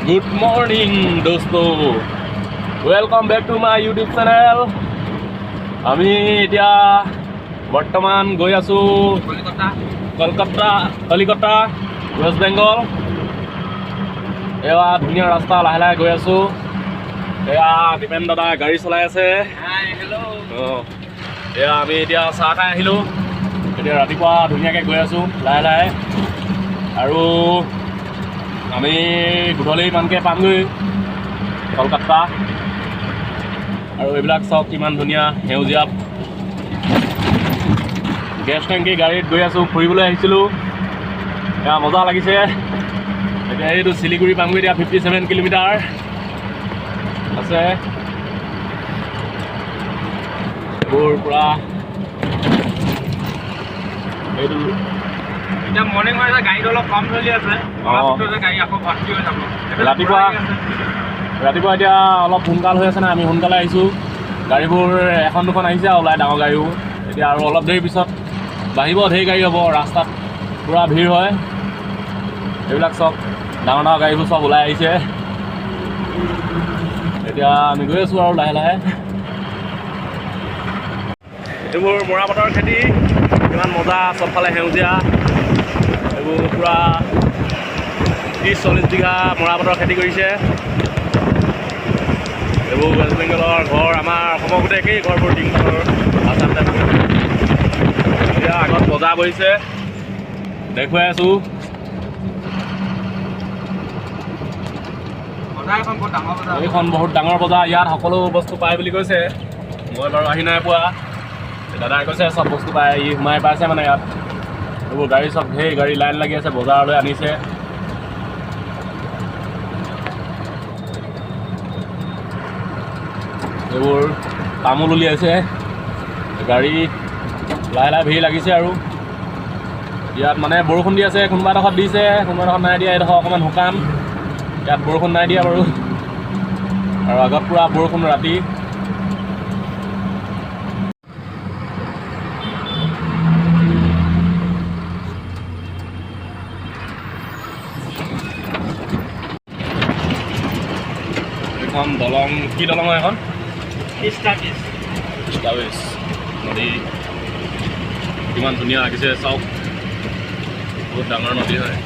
Good morning दोस्तों, welcome back to my YouTube channel. আমি এতিয়া বৰ্তমান গৈ আছো কলকাতা ৱেষ্ট বেংগল। এয়া ধুনীয়া ৰাস্তা, লাহে লাহে গৈ আছো। এয়া দীপেন দাদা গাড়ী চলাই আছে। এয়া আমি এতিয়া চাহ খাই আহিলো। এতিয়া ৰাতিপুৱা ধুনীয়াকৈ গৈ আছো লাহে লাহে, আৰু আমি গধূলি ইমানকৈ পামগৈ কলকাতা। আৰু এইবিলাক চাওক কিমান ধুনীয়া সেউজীয়া। গেছ টেংকি গাড়ীত গৈ আছোঁ, ফুৰিবলৈ আহিছিলোঁ। এয়া মজা লাগিছে। এতিয়া এইটো শিলিগুৰি পামগৈ, এতিয়া 57 কিলোমিটাৰ আছে। এইবোৰ পূৰা এইটো এতিয়া মৰ্ণিং হৈ আছে, গাড়ীটো অলপ কম চলি আছে। গাড়ী আকৌ ভৰ্তি হৈ যাব ৰাতিপুৱা এতিয়া অলপ সোনকাল হৈ আছে না, আমি সোনকালে আহিছোঁ। গাড়ীবোৰ এখন দুখন আহিছে আৰু ওলাই, ডাঙৰ গাড়ীবোৰ। এতিয়া আৰু অলপ দেৰি পিছত বাঢ়িব, ঢেৰ গাড়ী হ'ব। ৰাস্তাত পূৰা ভিৰ হয়। এইবিলাক চব ডাঙৰ ডাঙৰ গাড়ীবোৰ চব ওলাই আহিছে। এতিয়া আমি গৈ আছোঁ আৰু লাহে লাহে। এইবোৰ মৰাপাটৰ খেতি, কিমান মজা, চবফালে সেউজীয়া। এইবোৰ পূৰা 30-40 বিঘা মৰাপাটৰ খেতি কৰিছে। এইবোৰ ৱেষ্ট বেংগলৰ ঘৰ, আমাৰ অসমৰ গোটেই একেই ঘৰবোৰ, টিংপাতৰ আছাম টাইপৰ। এতিয়া আগত বজাৰ বহিছে, দেখুৱাই আছোঁ। এইখন বহুত ডাঙৰ বজাৰ, ইয়াত সকলো বস্তু পায় বুলি কৈছে। মই বাৰু আহি নাই পোৱা। দাদাই কৈছে চব বস্তু পায়, ই সোমাই পাইছে মানে ইয়াত। এইবোৰ গাড়ী চব, ঢেৰ গাড়ী লাইন লাগি আছে, বজাৰলৈ আনিছে। এইবোৰ তামোল উলিয়াইছে, গাড়ী লাহে লাহে ভিৰ লাগিছে। আৰু ইয়াত মানে বৰষুণ দি আছে, কোনোবা এডোখৰত দিছে, কোনোবা এডোখৰত নাই দিয়া। এইডোখৰ অকণমান শুকান, ইয়াত বৰষুণ নাই দিয়া বাৰু। আৰু আগত পূৰা বৰষুণ ৰাতি। এইখন দলং, কি দলং হয় এখন? নদী কিমান ধুনীয়া লাগিছে চাওক, বহুত ডাঙৰ নদী হয়।